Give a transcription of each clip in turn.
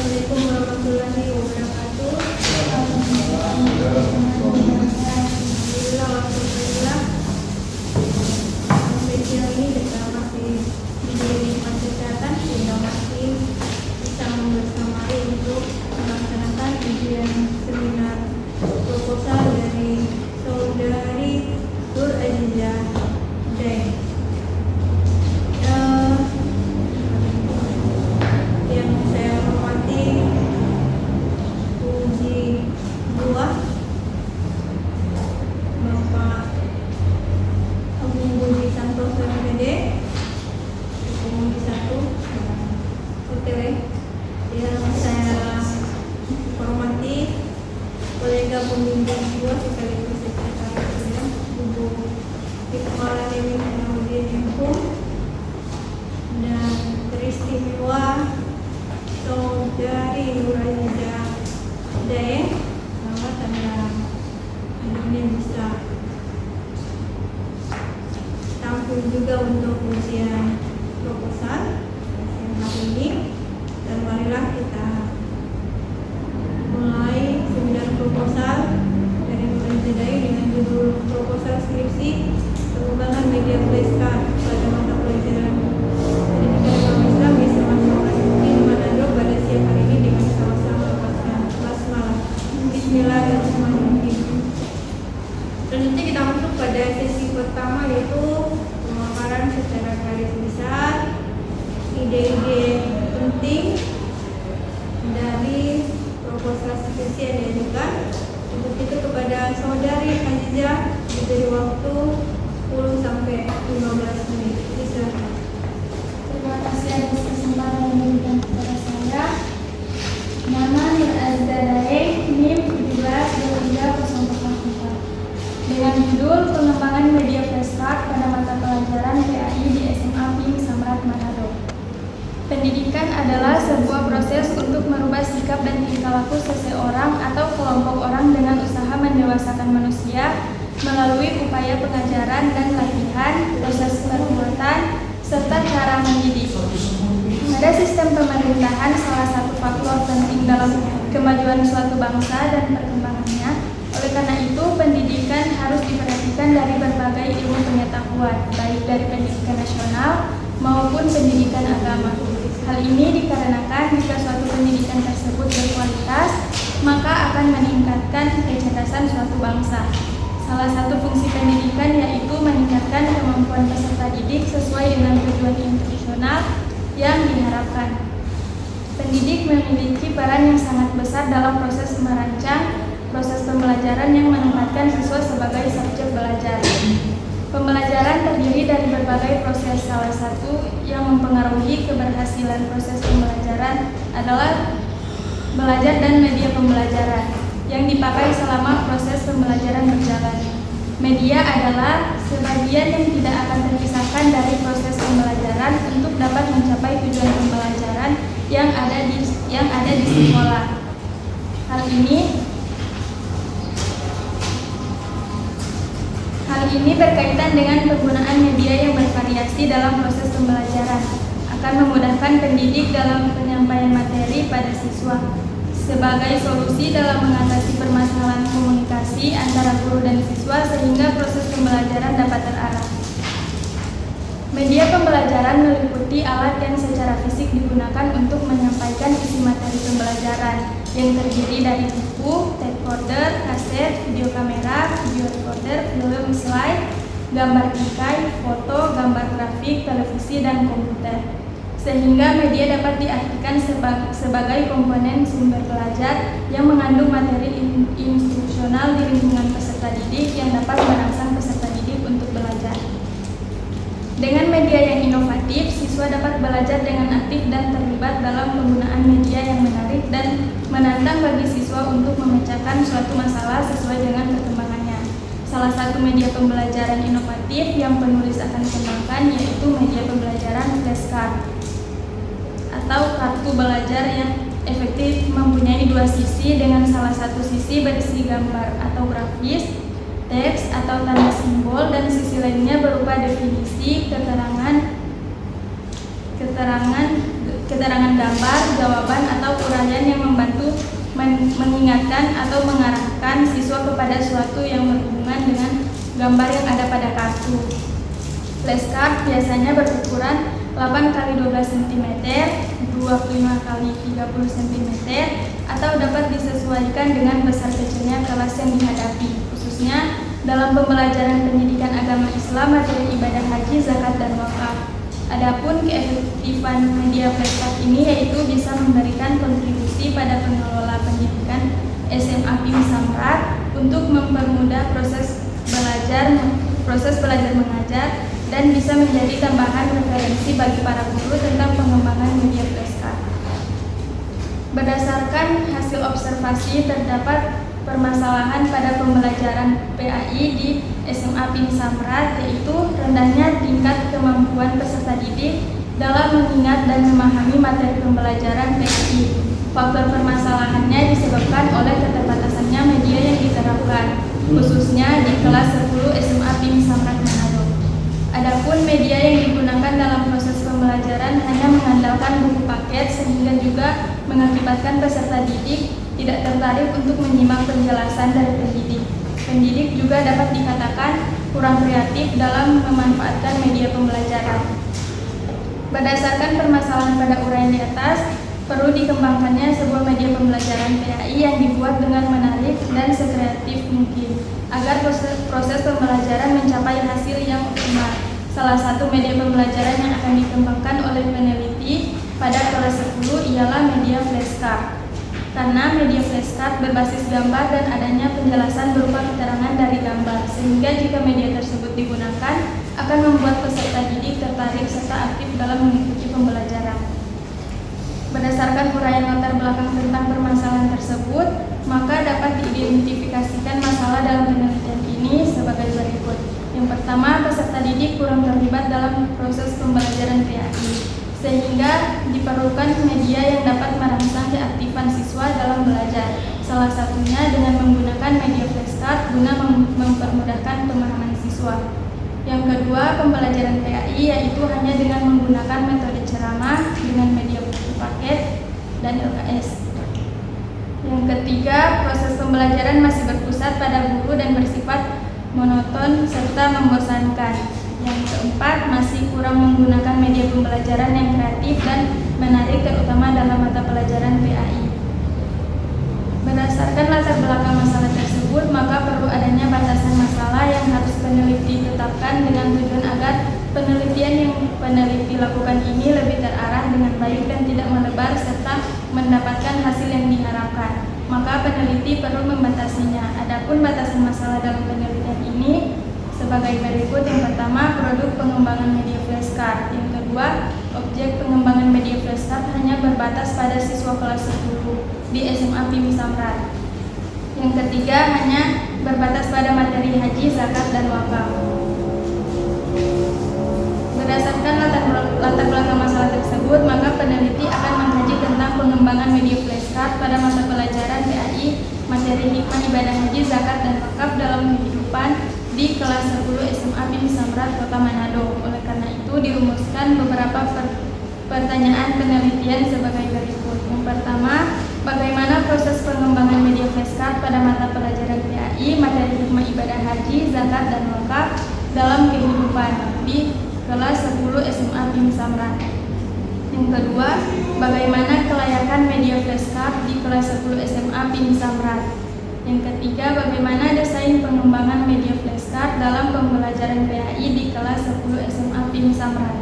Assalamualaikum warahmatullahi wabarakatuh. Alhamdulillah. Sampai siang ini kita masih diberi nikmat kesehatan sehingga masih bisa membersamai untuk melaksanakan ujian seminar proposal dari saudari Nur Azizah Daeng. Yang saya hormati uji buah Bapak Agung Budi Santoso MPD, Komisi 1 OTW. Yang saya hormati kolega pembimbing buah sekaligus sekretarisnya Ibu Kepala Dewi Naudin Hukum dan teristimewa saudari Nur Azizah Daeng. Selamat Anda akhirnya bisa tampil juga untuk ujian proposal yang hari ini. Dan marilah kita mulai seminar proposal dari Nur Azizah Daeng dengan judul proposal skripsi pengembangan media flashcard pada mata pelajaran pendidikan agama Islam di Sekolah di Manado pada siang hari ini dengan sama-sama kelas malam. Bismillahirrahmanirrahim. Selanjutnya kita masuk pada sesi pertama, yaitu pemaparan secara garis besar ide-ide penting dari proposal skripsi yang diajukan. Untuk itu kepada saudari Azizah diberi waktu 10 sampai 15 menit. Silakan. Terima kasih atas kesempatan yang diberikan kepada saya. Nama Nur Azizah Daeng, NIM 1723044. Dengan judul Pengembangan Media Flashcard pada mata pelajaran PAI di SMA PIM Samrat Manado. Pendidikan adalah sebuah proses untuk merubah sikap dan tingkah laku seseorang atau kelompok orang dengan usaha mendewasakan manusia melalui upaya pengajaran dan latihan, proses perbuatan, serta cara mendidik. Pada sistem pemerintahan, salah satu faktor penting dalam kemajuan suatu bangsa dan perkembangannya. Oleh karena itu, pendidikan harus diperhatikan dari berbagai ilmu pengetahuan, baik dari pendidikan nasional maupun pendidikan agama. Hal ini dikarenakan jika suatu pendidikan tersebut berkualitas, maka akan meningkatkan kecerdasan suatu bangsa. Salah satu fungsi pendidikan yaitu meningkatkan kemampuan peserta didik sesuai dengan tujuan instruksional yang diharapkan. Pendidik memiliki peran yang sangat besar dalam proses merancang proses pembelajaran yang menempatkan siswa sebagai subjek belajar. Pembelajaran terdiri dari berbagai proses. Salah satu yang mempengaruhi keberhasilan proses pembelajaran adalah belajar dan media pembelajaran yang dipakai selama proses pembelajaran berjalan. Media adalah sebagian yang tidak akan terpisahkan dari proses pembelajaran untuk dapat mencapai tujuan pembelajaran yang ada di sekolah. Hal ini berkaitan dengan penggunaan media yang bervariasi dalam proses pembelajaran, akan memudahkan pendidik dalam penyampaian materi pada siswa. Sebagai solusi dalam mengatasi permasalahan komunikasi antara guru dan siswa sehingga proses pembelajaran dapat terarah. Media pembelajaran meliputi alat yang secara fisik digunakan untuk menyampaikan isi materi pembelajaran yang terdiri dari buku, tape recorder, kaset, video kamera, video recorder, film, slide, gambar bingkai, foto, gambar grafik, televisi, dan komputer. Sehingga media dapat diartikan sebagai komponen sumber belajar yang mengandung materi instruksional di lingkungan peserta didik yang dapat merangsang peserta didik untuk belajar. Dengan media yang inovatif, siswa dapat belajar dengan aktif dan terlibat dalam penggunaan media yang menarik dan menantang bagi siswa untuk memecahkan suatu masalah sesuai dengan perkembangannya. Salah satu media pembelajaran inovatif yang penulis akan kembangkan yaitu media pembelajaran flashcard atau kartu belajar yang efektif mempunyai dua sisi dengan salah satu sisi berisi gambar atau grafis, teks atau tanda simbol, dan sisi lainnya berupa definisi, keterangan keterangan gambar, jawaban, atau uraian yang membantu mengingatkan atau mengarahkan siswa kepada sesuatu yang berhubungan dengan gambar yang ada pada kartu. Flashcard biasanya berukuran 8 x 12 cm, 25 x 30 cm, atau dapat disesuaikan dengan besar kecilnya kelas yang dihadapi, khususnya dalam pembelajaran pendidikan agama Islam, materi ibadah haji, zakat, dan wakaf. Adapun keefektifan media flashcard ini yaitu bisa memberikan kontribusi pada pengelola pendidikan SMA PIM Samrat untuk mempermudah proses belajar mengajar dan bisa menjadi tambahan referensi bagi para guru tentang pengembangan media flashcard. Berdasarkan hasil observasi, terdapat permasalahan pada pembelajaran PAI di SMA PIM Samrat, yaitu rendahnya tingkat kemampuan peserta didik dalam mengingat dan memahami materi pembelajaran PAI. Faktor permasalahannya disebabkan oleh keterbatasannya media yang diterapkan, khususnya di kelas 10 SMA PIM Samrat Manado. Adapun media yang digunakan dalam proses pembelajaran hanya mengandalkan buku paket, sehingga juga mengakibatkan peserta didik tidak tertarik untuk menyimak penjelasan dari pendidik. Pendidik juga dapat dikatakan kurang kreatif dalam memanfaatkan media pembelajaran. Berdasarkan permasalahan pada uraian di atas, perlu dikembangkannya sebuah media pembelajaran PAI yang dibuat dengan menarik dan sekreatif mungkin, agar proses pembelajaran mencapai hasil yang optimal. Salah satu media pembelajaran yang akan dikembangkan oleh peneliti pada kelas 10 ialah media flashcard. Karena media flashcard berbasis gambar dan adanya penjelasan berupa keterangan dari gambar, sehingga jika media tersebut digunakan akan membuat peserta didik tertarik serta aktif dalam mengikuti pembelajaran. Berdasarkan uraian latar belakang tentang permasalahan tersebut, maka dapat diidentifikasikan masalah dalam penelitian ini sebagai berikut. Yang pertama, peserta didik kurang terlibat dalam proses pembelajaran PAI, sehingga diperlukan media yang dapat merangsang keaktifan siswa dalam belajar. Salah satunya dengan menggunakan media flashcard guna mempermudahkan pemahaman siswa. Yang kedua, pembelajaran PAI yaitu hanya dengan menggunakan metode ceramah dengan media buku paket dan LKS. Yang ketiga, proses pembelajaran masih berpusat pada guru dan bersifat monoton serta membosankan. Yang keempat, masih kurang menggunakan media pembelajaran yang kreatif dan menarik, terutama dalam mata pelajaran PAI. Berdasarkan latar belakang masalah tersebut, maka perlu adanya batasan masalah yang harus peneliti tetapkan dengan tujuan agar penelitian yang peneliti lakukan ini lebih terarah dengan baik dan tidak melebar serta mendapatkan hasil yang diharapkan. Maka peneliti perlu membatasinya. Adapun batasan masalah dalam penelitian ini sebagai berikut. Yang pertama, produk pengembangan media flashcard. Yang kedua, objek pengembangan media flashcard hanya berbatas pada siswa kelas 10 di SMA PIM Samrat. Yang ketiga, hanya berbatas pada materi haji, zakat, dan wakaf. Berdasarkan latar belakang masalah tersebut, maka peneliti akan mengkaji tentang pengembangan media flashcard pada mata pelajaran PAI, materi hikmah ibadah haji, zakat, dan wakaf dalam kehidupan di kelas 10 SMA PIM Samrat Kota Manado. Oleh karena itu dirumuskan beberapa pertanyaan penelitian sebagai berikut. Yang pertama, bagaimana proses pengembangan media flashcard pada mata pelajaran PAI, materi hikmah ibadah haji, zakat, dan wakaf dalam kehidupan di kelas 10 SMA PIM Samrat. Yang kedua, bagaimana kelayakan media flashcard di kelas 10 SMA PIM Samrat. Yang ketiga, bagaimana desain pengembangan media flashcard dalam pembelajaran PAI di kelas 10 SMA PIM Samrat.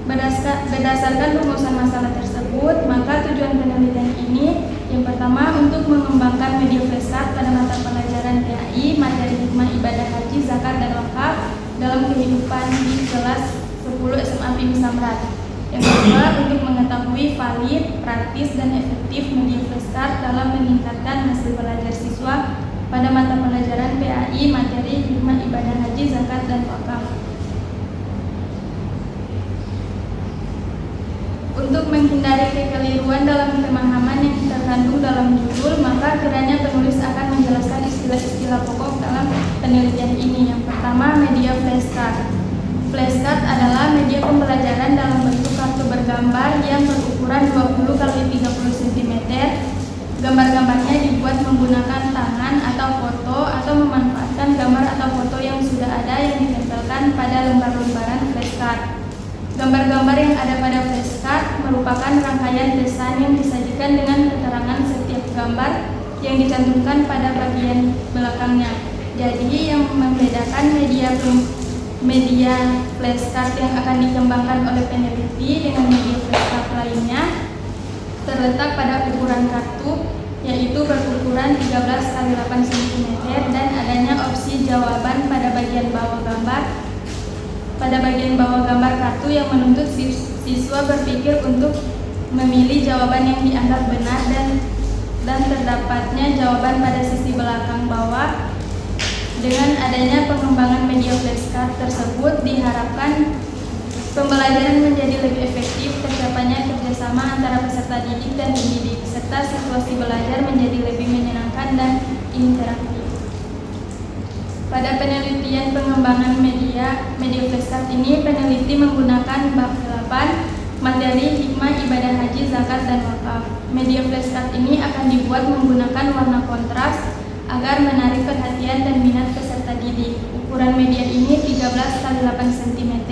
Berdasarkan rumusan masalah tersebut, maka tujuan penelitian ini yang pertama untuk mengembangkan media flashcard pada mata pelajaran PAI, materi hikmah ibadah haji, zakat, dan wakaf dalam kehidupan di kelas 10 SMA PIM Samrat. Yang kedua, untuk mengetahui valid, praktis, dan efektif media flashcard dalam meningkatkan hasil belajar siswa pada mata pelajaran PAI, materi hikmah ibadah haji, zakat, dan wakaf. Untuk menghindari kekeliruan dalam pemahaman yang terkandung dalam judul, maka kiranya penulis akan menjelaskan istilah-istilah pokok dalam penelitian ini. Yang pertama, media flashcard. Flashcard adalah media pembelajaran dalam bentuk kartu bergambar yang berukuran 20 x 30 cm. Gambar-gambarnya dibuat menggunakan tangan atau foto atau memanfaatkan gambar atau foto yang sudah ada yang ditempelkan pada lembar-lembaran flashcard. Gambar-gambar yang ada pada flashcard merupakan rangkaian pesan yang disajikan dengan keterangan setiap gambar yang dicantumkan pada bagian belakangnya. Jadi yang membedakan media flashcard yang akan dikembangkan oleh peneliti dengan media flashcard lainnya terletak pada ukuran kartu, yaitu berukuran 13 x 8 cm dan adanya opsi jawaban pada bagian bawah gambar kartu yang menuntut siswa berpikir untuk memilih jawaban yang dianggap benar dan terdapatnya jawaban pada sisi belakang bawah. Dengan adanya pengembangan media flashcard tersebut diharapkan pembelajaran menjadi lebih efektif, tercapainya kerjasama antara peserta didik dan pendidik, serta situasi belajar menjadi lebih menyenangkan dan interaktif. Pada penelitian pengembangan media flashcard ini, peneliti menggunakan bab 8, materi hikmah ibadah haji, zakat, dan wakaf. Media flashcard ini akan dibuat menggunakan warna kontras agar menarik perhatian dan minat peserta didik. Ukuran media ini 13 x 8 cm.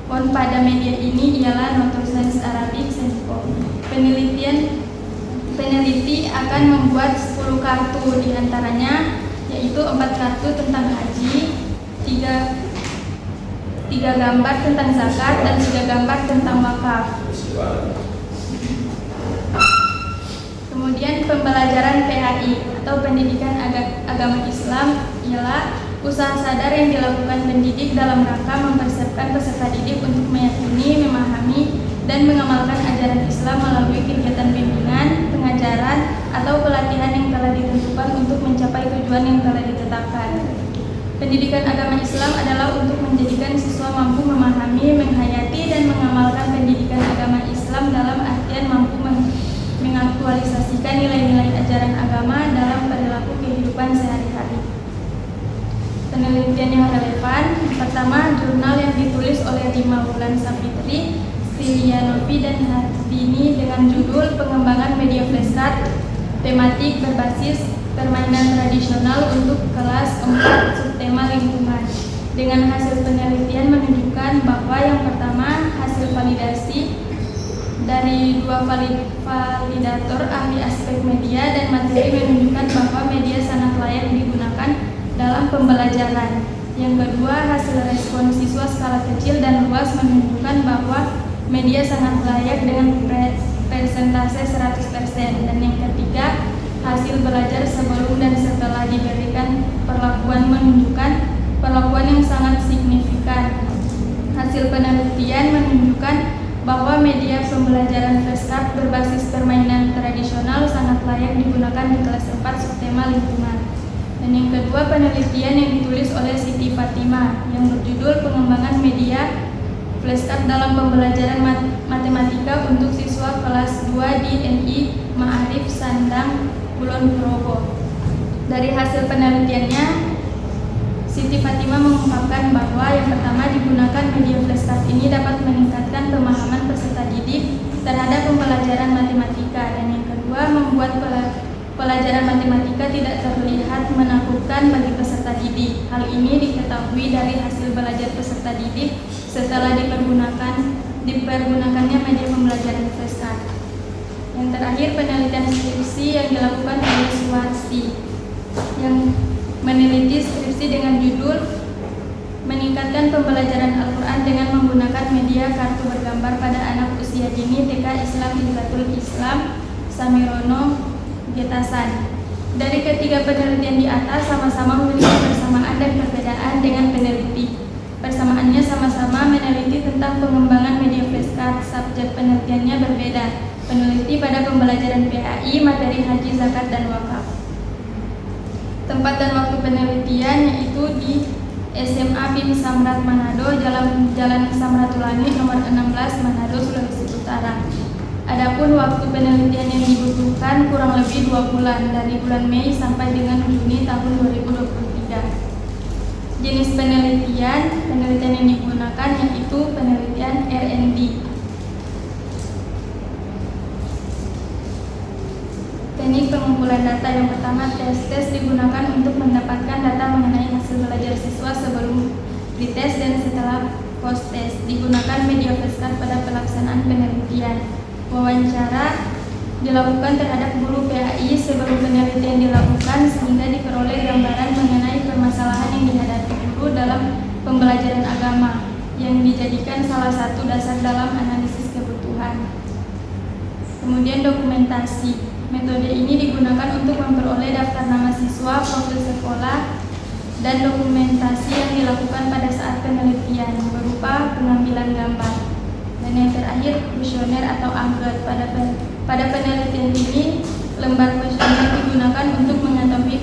Font pada media ini ialah Noto Sans Arabic Senko. Peneliti akan membuat 10 kartu, diantaranya yaitu 4 kartu tentang haji, 3 gambar tentang zakat, dan 3 gambar tentang wakaf. Kemudian pembelajaran PAI atau pendidikan agama Islam ialah usaha sadar yang dilakukan pendidik dalam rangka mempersiapkan peserta didik untuk meyakini, memahami, dan mengamalkan ajaran Islam melalui kegiatan bimbingan, pengajaran, atau pelatihan yang telah ditentukan untuk mencapai tujuan yang telah ditetapkan. Pendidikan agama Islam adalah untuk menjadikan siswa mampu memahami, menghayati, dan mengamalkan pendidikan agama Islam dalam artian mampu mengaktualisasikan nilai-nilai ajaran agama dalam perilaku kehidupan sehari-hari. Penelitian yang relevan: pertama, jurnal yang ditulis oleh Rima Wulan Sapitri, Silianovi, dan Hardini dengan judul Pengembangan Media Flashcard Tematik Berbasis Permainan Tradisional untuk Kelas 4 Subtema Lingkungan. Dengan hasil penelitian menunjukkan bahwa yang pertama, hasil validasi dari 2 validator ahli aspek media dan materi menunjukkan bahwa media sangat layak digunakan dalam pembelajaran. Yang kedua, hasil respon siswa skala kecil dan luas menunjukkan bahwa media sangat layak dengan persentase 100%. Dan yang ketiga, hasil belajar sebelum dan setelah diberikan perlakuan menunjukkan perlakuan yang sangat signifikan. Hasil penelitian menunjukkan bahwa media pembelajaran flashcard berbasis permainan tradisional sangat layak digunakan di kelas 4 subtema lingkungan. Dan yang kedua, penelitian yang ditulis oleh Siti Fatimah yang berjudul Pengembangan Media Flashcard dalam Pembelajaran Matematika untuk Siswa Kelas 2 di NI Ma'arif Sandang, Kulon Progo. Dari hasil penelitiannya, Siti Fatimah mengungkapkan bahwa yang pertama, digunakan media flashcard ini dapat meningkatkan pemahaman peserta didik terhadap pembelajaran matematika, dan yang kedua, membuat pelajaran matematika tidak terlihat menakutkan bagi peserta didik. Hal ini diketahui dari hasil belajar peserta didik setelah dipergunakannya media pembelajaran flashcard. Yang terakhir, penelitian skripsi yang dilakukan oleh Suwarsi yang meneliti skripsi dengan judul Meningkatkan Pembelajaran Al-Quran dengan Menggunakan Media Kartu Bergambar pada Anak Usia Dini TK Islam Hizatul Islam Samirono Getasan. Dari ketiga penelitian di atas sama-sama memiliki persamaan dan perbedaan dengan peneliti. Persamaannya sama-sama meneliti tentang pengembangan media flashcard. Subjek penelitiannya berbeda. Peneliti pada pembelajaran PAI, materi haji, zakat, dan wakaf. Tempat dan waktu penelitian yaitu di SMA BIM Samrat Manado, Jalan Samratulangi nomor 16 Manado, Sulawesi Utara. Adapun waktu penelitian yang dibutuhkan kurang lebih 2 bulan, dari bulan Mei sampai dengan Juni tahun 2023. Jenis penelitian yang digunakan yaitu penelitian R&D. teknik pengumpulan data. Yang pertama, tes digunakan untuk mendapatkan data mengenai hasil belajar siswa sebelum dites dan setelah post-tes. Digunakan media flashcard pada pelaksanaan penelitian. Wawancara dilakukan terhadap guru PAI sebelum penelitian dilakukan sehingga diperoleh gambaran mengenai permasalahan yang dihadapi guru dalam pembelajaran agama yang dijadikan salah satu dasar dalam analisis kebutuhan. Kemudian dokumentasi. Metode ini digunakan untuk memperoleh daftar nama siswa, profil sekolah, dan dokumentasi yang dilakukan pada saat penelitian berupa pengambilan gambar. Dan yang terakhir, kuesioner atau angket. Pada penelitian ini, lembar kuesioner digunakan untuk mengetahui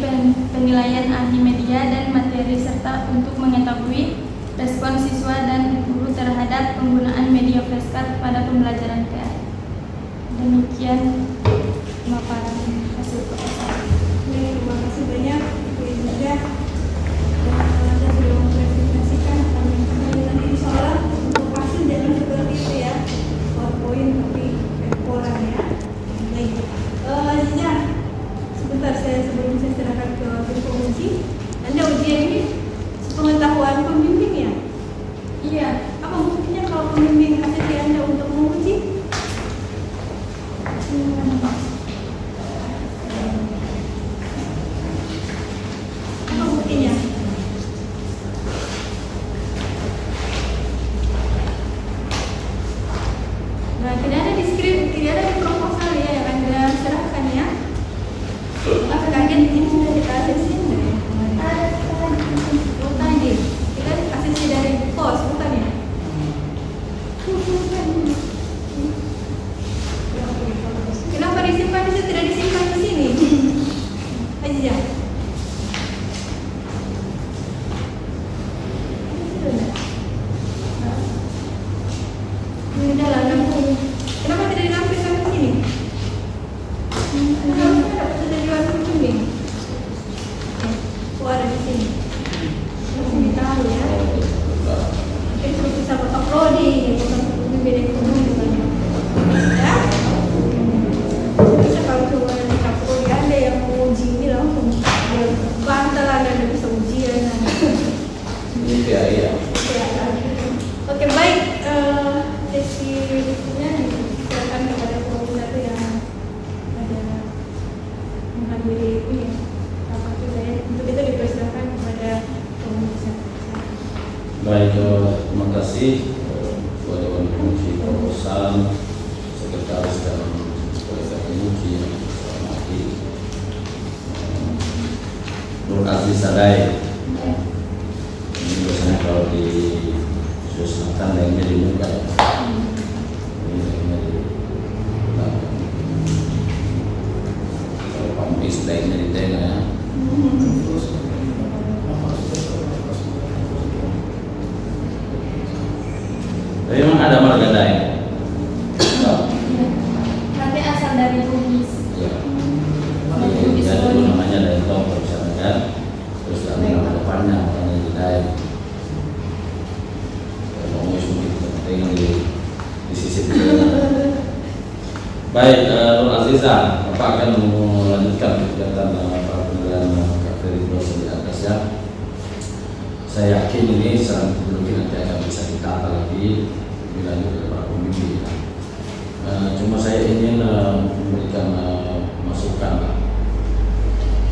penilaian ahli media dan materi serta untuk mengetahui respon siswa dan guru terhadap penggunaan media flashcard pada pembelajaran PAI. Demikian pemaparan hasil proposal. Terima kasih banyak Bu Iza. Saya sudah mempresentasikan nanti insya Allah untuk hasil jangan seperti itu ya, PowerPoint tapi pola ya. Baik, Iza, sebentar sebelum saya serahkan ke tim penguji. Anda ujian ini pengetahuan pembimbing ya? Iya. Apa buktinya kalau pembimbing kasih Anda untuk menguji? Apa buktinya? Nah, tidak ada di skrip, tidak ada di proposal ya yang Anda serahkan ya. Apa kaget di sini sudah kita aksesin dari kemarin? Oh, tadi kita aksesnya dari pos bukan ya? Kenapa disimpan itu tidak disimpan di sini? Aja. Ini dah lah kamu. Kenapa tidak dinampilkan di sini? Harusnya dapat tujuan pembimbing. Oh, ada di sini. Ini tahu ya. Mungkin perlu bisa uploading, bukan pembimbing ekonomi bukan ya. Bisa kalau cuma upload ada yang mau uji ini langsung ya bantalan ada bisa ujian. Ini PAI ya. Oke, baik. Sesi berikutnya diserahkan kepada koordinator yang ada menghadiri ini. Rapat itu ya. Untuk itu dipersilakan kepada pengurusan. Baik, terima kasih kepada Dewan Penguji Proposal, Sekretaris dan Ketua Penguji yang saya hormati, Nur Aziz Sadai. Ini biasanya kalau di Sulawesi Selatan lainnya di muka ya. Ini lainnya di belakang. Kalau Pak Mpis lainnya di tengah ya. Tapi memang ada marga lain. Nanti asal dari Bugis. Ya. Jadi dulu namanya dari Tom bersama kan. Terus kami nama depannya namanya Hidayah. Kalau mau mungkin di sisi baik, Nur Aziza, Bapak akan melanjutkan kegiatan para penilaian akreditasi di atas ya. Saya yakin ini secara metodologi nanti akan bisa ditata lagi lebih lanjut oleh para pembimbing. Cuma saya ingin memberikan masukan lah.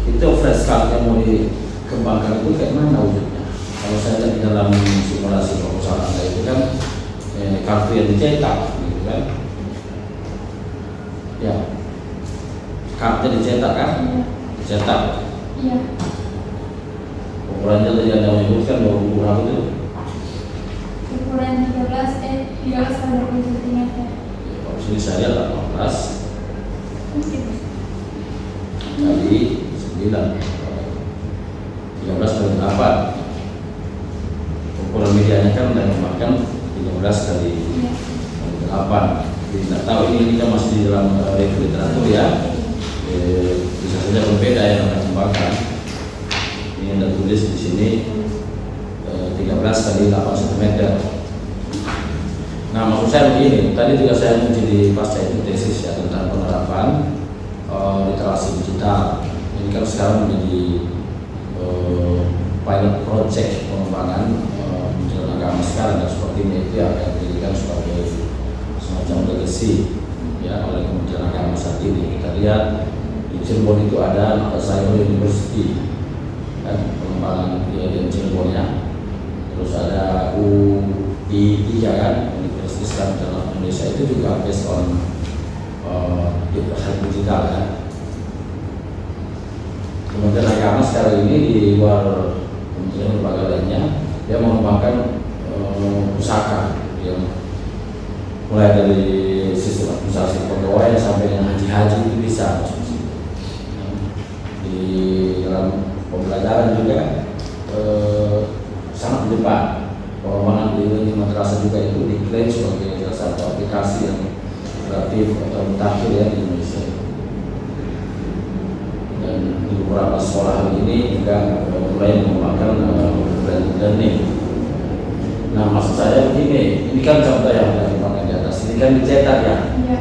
Itu flashcard yang mau dikembangkan itu kayak mana wujudnya? Kalau saya lihat di dalam simulasi proposal Anda itu kan kartu yang dicetak, gitu kan? Ya, kartunya dicetak kan? Dicetak. Iya. Ukurannya tadi Anda menyebutkan bahwa ukuran itu Ukuran 13 kali 20 cm. kalau sini saya 18 kali 9 13 kali 8. Ukuran medianya kan Anda memakan 13 kali 8. Jadi tidak tahu ini kita masih di dalam literatur ya. Bisa saja berbeda yang Anda kembangkan. Ini Anda tulis di sini 13 kali 8 cm. Nah, maksud saya begini, tadi juga saya menguji di pasca itu tesis ya tentang penerapan literasi sekarang menjadi pilot project pengembangan Kementerian Agama sekarang, dan sepertinya itu akan dijadikan sebagai semacam legacy ya oleh Kementerian Agama saat ini. Kita lihat di Cirebon itu ada Cyber University kan, pengembangan di Cirebon ya. Terus ada UI3 kan, Universitas Islam dalam Indonesia, itu juga based on digital kan. Kementerian Agama sekarang ini di luar kementerian lembaga lainnya, dia mengembangkan pusaka yang mulai dari sistem administrasi pegawai sampai dengan haji-haji itu bisa masuk situ. Di dalam pembelajaran juga sangat di depan. Pengembangan di lini madrasah juga itu diklaim sebagai salah satu aplikasi yang kreatif atau mutakhir ya di Indonesia. Dan di beberapa sekolah ini juga mulai mengembangkan blended learning. Nah, maksud saya begini, ini kan contoh yang kita kembangkan di atas, ini kan dicetak ya. Iya.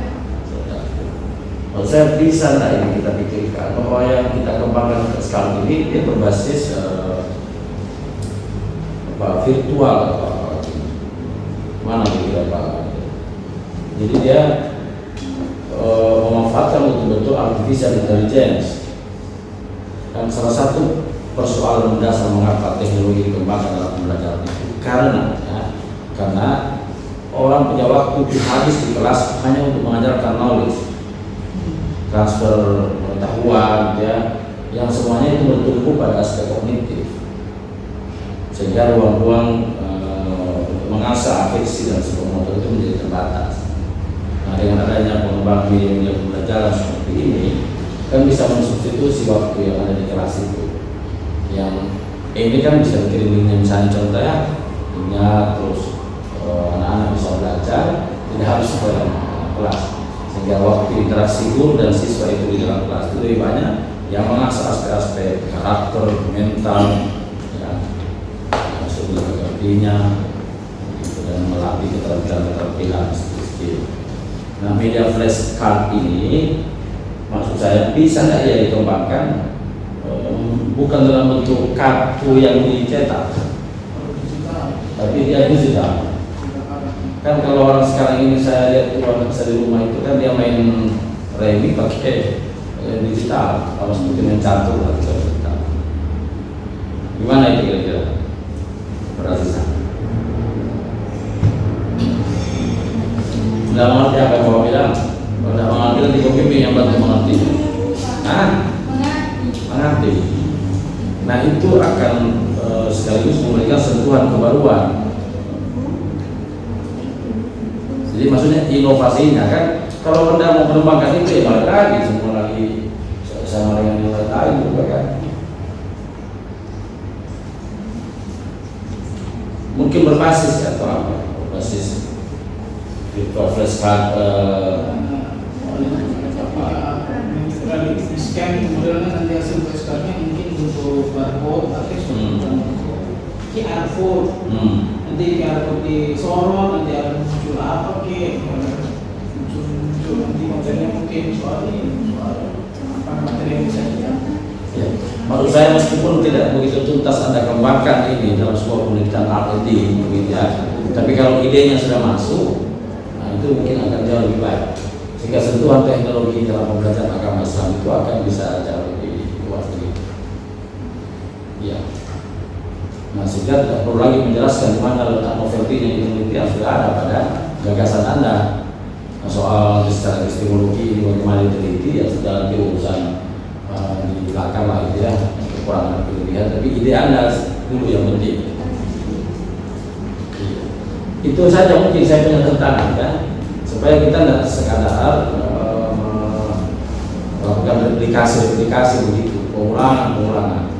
Maksud saya bisa nggak ini kita pikirkan bahwa yang kita kembangkan sekarang ini dia berbasis virtual atau mana kira Pak? Jadi dia memanfaatkan betul-betul artificial intelligence. Dan salah satu persoalan mendasar mengapa teknologi dikembangkan dalam pembelajaran itu karena orang punya waktu habis di kelas hanya untuk mengajarkan knowledge, transfer pengetahuan ya, yang semuanya itu bertumpu pada aspek kognitif, sehingga ruang-ruang mengasah afeksi dan psikomotor itu menjadi terbatas. Nah, dengan adanya pengembangan media pembelajaran seperti ini kan bisa mensubstitusi waktu yang ada di kelas itu. Yang ini kan bisa dikirim linknya, misalnya contoh ya, terus anak-anak bisa belajar tidak harus ke dalam kelas, sehingga waktu interaksi guru dan siswa itu di dalam kelas itu lebih banyak yang mengasah aspek-aspek karakter, mental, ya, maksudnya kegertiannya, dan melatih keterampilan skill. Nah, media flashcard ini maksud saya bisa nggak ya dikembangkan bukan dalam bentuk kartu yang dicetak, tapi dia digital. Kan kalau orang sekarang ini saya lihat orang di rumah itu kan dia main remi pakai digital, kalau seperti main catur lah digital. Gimana itu kira-kira? Berarti nggak mengerti apa yang bawa bilang? Kalau nggak mengerti nanti pemimpin yang bantu mengerti. Mengerti. Nah itu akan sekaligus memberikan sentuhan kebaruan. Jadi maksudnya inovasinya kan, kalau Anda mau mengembangkan itu ya balik lagi semua lagi sama dengan yang lain juga kan. Mungkin berbasis atau apa? Berbasis virtual flashcard scan kemudian nanti hasil flashcardnya mungkin untuk barcode atau QR code. Nanti QR code disorot, nanti akan muncul apa muncul nanti materinya mungkin soal apa materi yang bisa kita. Ya, maksud saya meskipun tidak begitu tuntas Anda kembangkan ini dalam sebuah penelitian R&D begitu ya, tapi kalau idenya sudah masuk, nah itu mungkin akan jauh lebih baik. Sehingga sentuhan teknologi dalam pembelajaran agama Islam itu akan bisa jauh lebih luas begitu. Ya. Nah, sehingga tidak perlu lagi menjelaskan di mana letak novelty yang penelitian sudah ada pada gagasan Anda. Nah, soal secara epistemologi ini bagaimana diteliti ya sudah nanti urusan di belakang lah gitu ya, kekurangan kelebihan, tapi ide Anda dulu yang penting. Itu saja mungkin saya punya tantangan kan, supaya kita tidak sekadar melakukan replikasi begitu, pengulangan.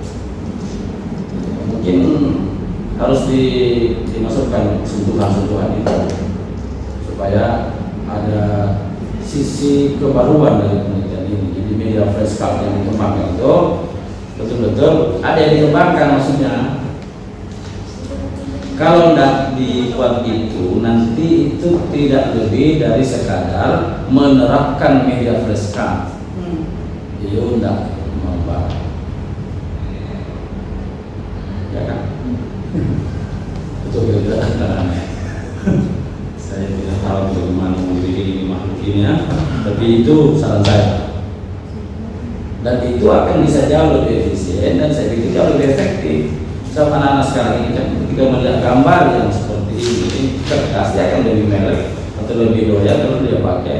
Mungkin harus dimasukkan sentuhan-sentuhan itu supaya ada sisi kebaruan dari penelitian ini. Jadi media flashcard yang dikembangkan itu betul-betul ada yang dikembangkan, maksudnya kalau tidak dibuat itu nanti itu tidak lebih dari sekadar menerapkan media flashcard. Itu tidak ya kan? Betul tidak? Saya tidak tahu bagaimana memiliki ini makhluk ini ya, tapi itu saran saya. Dan itu akan bisa jauh lebih efisien dan saya pikir jauh lebih efektif. Sama anak-anak sekarang ini kan ketika melihat gambar yang seperti ini, pasti akan lebih melek atau lebih doyan kalau dia pakai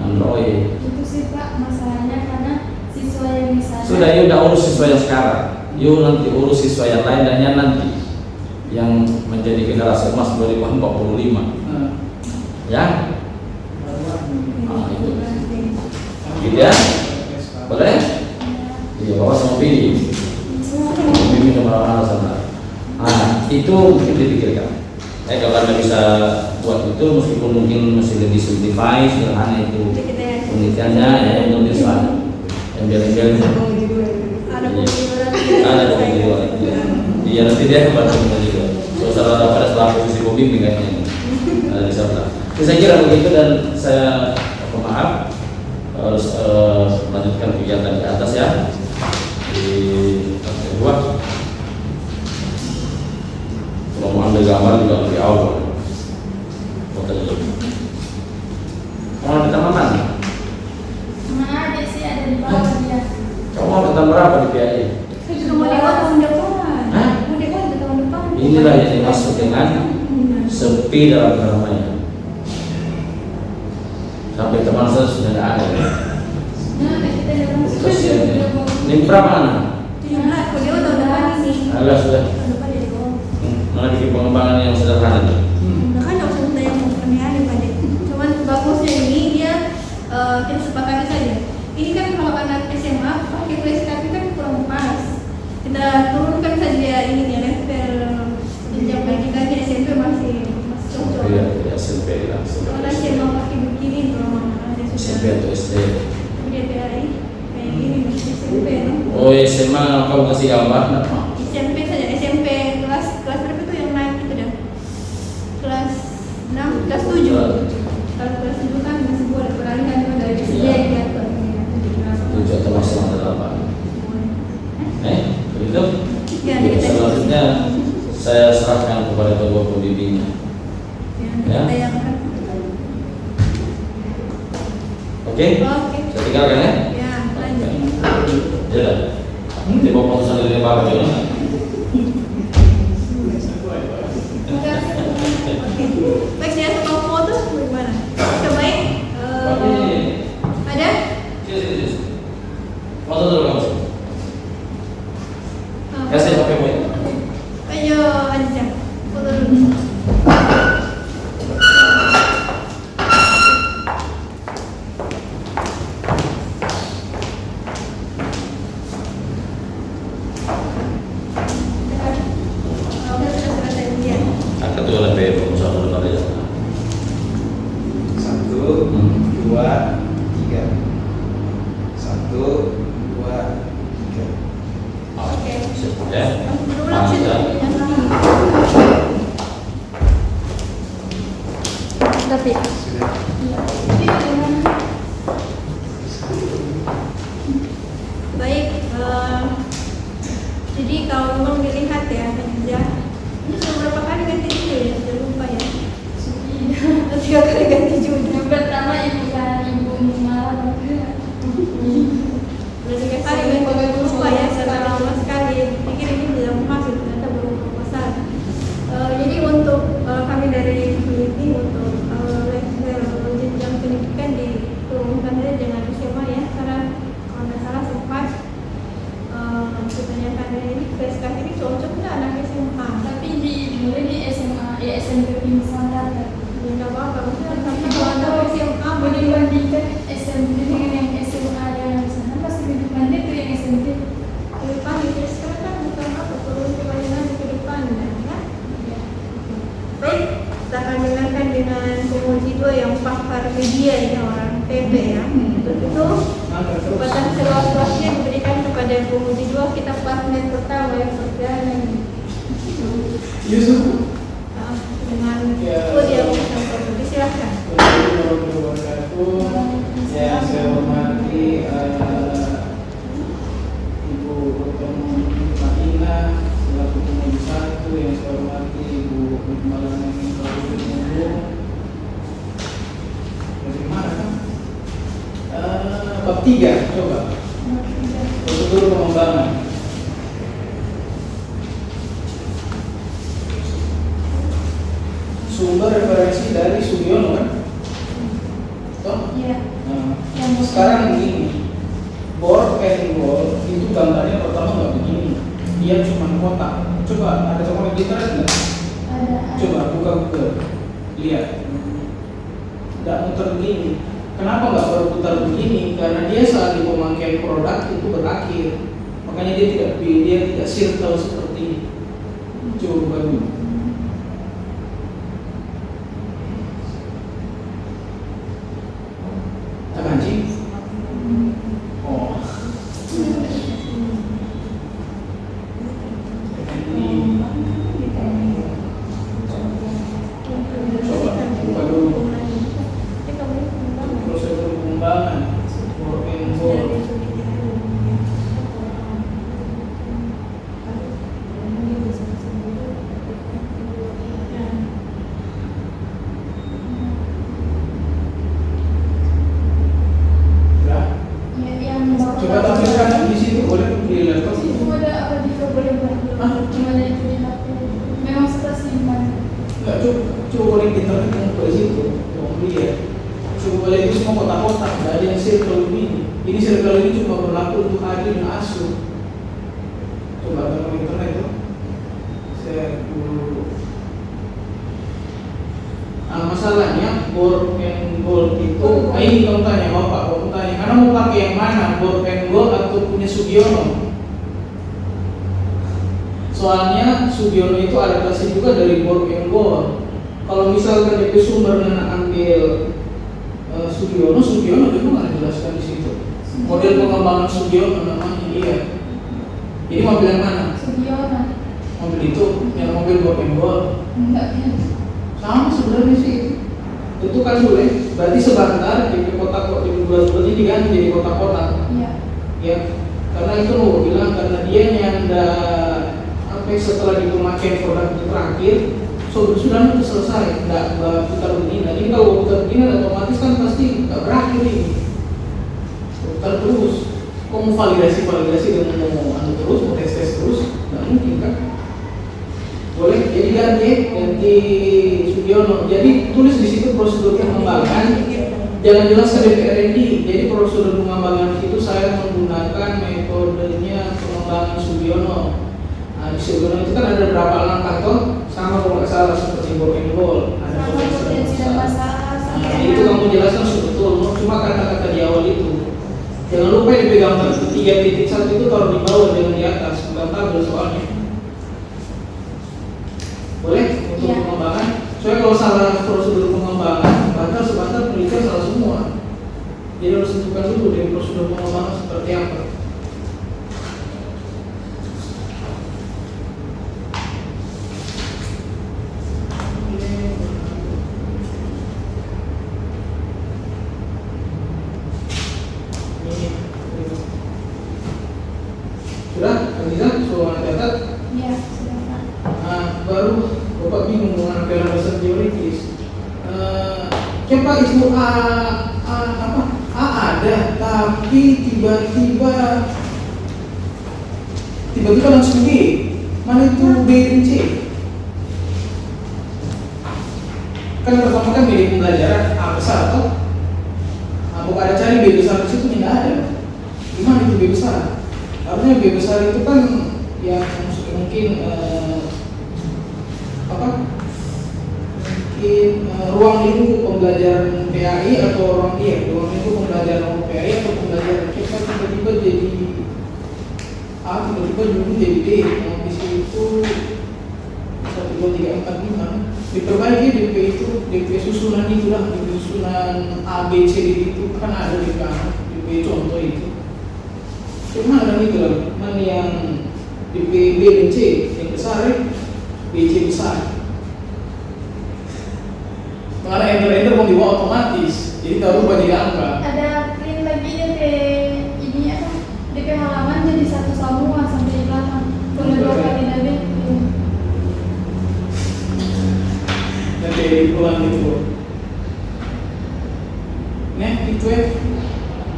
Android. Itu sih Pak masalahnya, karena siswa yang di sana Sudah, ya udah urus siswa yang sekarang. Yuk nanti urus siswa yang lain dan yang nanti yang menjadi generasi emas 2045. Ya? Itu. Gitu ya? Boleh? Iya, bawa sama pilih. Bimbing sama orang sana. Itu mungkin dipikirkan. Kalau Anda bisa buat itu, meskipun mungkin masih lebih simplify, sederhana itu penelitiannya, ya yang penting soal embel-embel. Ada pembimbing. Iya, nanti dia bantu juga. Saudara pada setelah posisi pembimbing kayaknya ini. Ada di sana. Saya kira begitu dan saya maaf harus melanjutkan kegiatan di atas ya. Di lantai 2 kalau mau ambil gambar juga lebih awal fotonya lebih mau ambil taman mana? mana aja sih, ada di bawah dia. Kamu mau ambil taman berapa di PAI? Mau dewan tahun depan. Hah? Mau dewan tahun depan. Inilah yang dimaksud dengan sepi dalam keramaian. Sampai teman saya sudah tidak ada. Nah, kita dalam Terus ya, ini berapa anak? 17. Mau dewan tahun depan ini. Agak sudah. Tahun depan jadi dewan. Mana bikin pengembangan yang sederhana tuh? Nah kan nggak usah yang aneh-aneh Pak Dek. Cuman bagusnya ini dia kita sepakati saja. Ini kan kalau anak SMA pakai flashcard kan kurang pas. Kita turunkan saja ini ya level jenjang pendidikan di SMP masih cocok. Iya, SMP langsung. Kalau SMA pakai begini memang ada SMP sudah. atau SD. Dia PRI kayak gini masih SMP no? Oh SMA kau kasih gambar enggak? SMP saja SMP kelas berapa tuh yang naik itu dah? Kelas 6, kelas 7. Kalau kelas 7 kan masih boleh peralihan cuma dari SD Iya. diatur. 7 atau masalah 8. Begitu? Ya, kita Selanjutnya saya serahkan kepada kedua pembimbingnya. Ya. kita yang akan. Oke? Oke. Saya tinggalkan ya? Ya, lanjut. Ya dah. Nanti mau pesan dari Bapak ya? Oke. Baik, saya mau foto bagaimana? Coba ya. Ada? Sini. Foto dulu kamu. Ah, Ya saya pakai mic. Ayo, aja. Foto dulu. Sudah selesai ujian. Akan tuh lebih pengusaha dulu kali ya. 1, 2, 3. 1, 2, 3. Oke. Ya. Berulang sih. Tapi Sudah. ini bagaimana? Baik, jadi kalau memang dilihat ya, kerja ini sudah berapa kali ganti judul ya? Sudah lupa ya. Sudah. 3 kali ganti judul. Yang pertama ibu malah Sudah 3 kali ganti judul, lupa ya. Setelah lama sekali pikir ini belum masuk, ternyata baru proposal. Jadi untuk kami dari peneliti untuk level jenjang pendidikan diturunkan saja dengan SMA ya, karena kalau nggak salah sempat ditanyakan ini flashcard ini cocok nggak anak SMA? tapi mulai di SMA ya SMP pingsan data. Ya nggak apa-apa, maksudnya karena kalau anak SMA Mau dibandingkan SMP dengan yang SMA yang sana pasti lebih pandai tuh yang SMP. ke depan itu sekarang kan bukan apa turun kebanyakan ke depan kan ya? Baik, kita akan dengarkan dengan penguji 2 yang pakar media ini orang PB ya. Untuk itu kesempatan seluas-luasnya diberikan kepada penguji 2 kita partner pertama yang perdana ini. Yusuf. Dengan studi yang bersangkutan, silakan. Yang saya hormati Ibu Dr. Madina selaku Ketua 1 yang saya hormati Ibu Malana dari mana kan? Bab 3 coba. Prosedur pengembangan. Sumber referensi dari Sugiono kan? Toh? Iya. Nah, Yang sekarang begini, board and goal itu gambarnya pertama nggak begini, dia cuma kotak. Coba ada contoh di internet nggak? Ada. Coba buka Google, lihat. Nggak muter begini. Kenapa nggak berputar begini? Karena dia saat di pemakaian produk itu berakhir, makanya dia tidak circle seperti ini. Coba buka dulu. Anjing. Oh. Coba buka dulu prosedur pengembangan work and goal. Ya. Ya, yang Coba tampilkan di situ, boleh di laptop. Itu ada apa di boleh buat Hah? cuma ada itu di HP. Memang suka simpan. Enggak, coba boleh di internet yang ke situ, yang lihat. Coba boleh itu semua kotak-kotak, nggak ada yang circle ini. Ini circle ini cuma berlaku untuk adil dan asuh. Coba tengok internet tuh. Saya dulu. Nah, masalahnya board and goal itu, ini kamu tanya bapak, kamu tanya, karena mau pakai yang mana, board and goal atau punya Sugiono? Soalnya Sugiono itu adaptasi juga dari board and goal. Kalau misalkan DP sumber ambil Sugiono juga nggak dijelaskan di situ. Model pengembangan Sugiono namanya, iya. Jadi mobil yang mana? Sugiono. Mobil itu, yang mobil board and goal. Enggak kan. Sama sebenarnya sih. Itu kan boleh. Berarti sebentar di kotak-kotak di bulat-bulat ini diganti jadi kotak-kotak. Iya. Ya, karena itu mau bilang karena dia nyanda setelah di pemakaian produk itu terakhir, sudah itu selesai, nggak putar begini. Nah, ini kalau putar begini otomatis kan pasti nggak berakhir ini. Putar terus. Kok mau validasi dan mau terus, mau tes terus, nggak mungkin kan? Boleh, jadi ganti Sugiono. Jadi tulis di situ prosedur pengembangan. Jangan jelaskan DPRND. Jadi prosedur pengembangan itu saya menggunakan metodenya pengembangan Sugiono. Nah, di Sugiono itu kan ada berapa langkah toh? Sama kalau nggak salah seperti board and goal. Ada Sama potensi dan masalah Nah, sampai itu kamu jelaskan betul. Cuma kata-kata di awal itu. Jangan lupa yang dipegang 3.1 itu taruh di bawah, jangan di atas. Bukan tabel soalnya. Boleh untuk Iya. pengembangan. Soalnya kalau salah prosedur pengembangan, sebentar penelitian salah semua. Jadi harus tentukan dulu dari prosedur pengembangan seperti apa. Sudah, Aziza, soal catat. Iya, sudah Pak. Nah, baru Bapak bingung dengan bahasa teoritis. Coba itu A ada, tapi tiba-tiba langsung B. Mana itu B dan C? Kan pertama kan media pembelajaran A besar atau? Nah, bukan ada cari B besar di situ tidak ada. Gimana itu B besar? Artinya B besar itu kan yang mungkin ruang lingkup pembelajaran PAI atau ruang lingkup pembelajaran PAI atau pembelajaran kita tiba-tiba jadi A, tiba-tiba dulu jadi D. Nah, di situ 1, 2, 3, 4, 5 diperbaiki DP itu, DP susunan itulah, DP susunan A, B, C itu kan ada di kanan, DP contoh itu. Cuma ada itu lah, mana yang DP B dan C yang besar, B, C besar. Karena enter mau dibawa otomatis, jadi tahu jadi angka. Ada print lagi DP ini apa? DP halaman jadi satu semua sampai di belakang. Boleh 2 kali DP.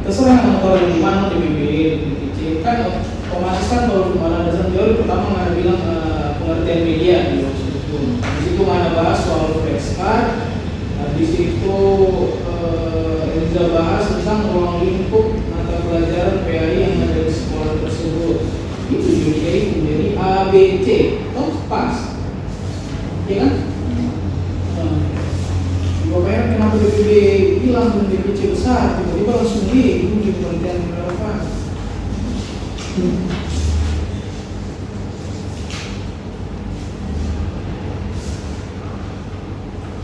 terserah mau taruh di mana, di BB, di PC. Kan otomatis kan kalau di mana dasar teori pertama mana bilang pengertian media di situ. Di situ mana bahas soal flashcard. Di situ Eliza bahas tentang ruang lingkup mata pelajaran PAI yang ada di sekolah tersebut. Itu jadi menjadi ABC, toh pas, ya kan? Pokoknya kenapa BPB bilang dan BPC besar, tiba-tiba langsung itu di penelitian relevan.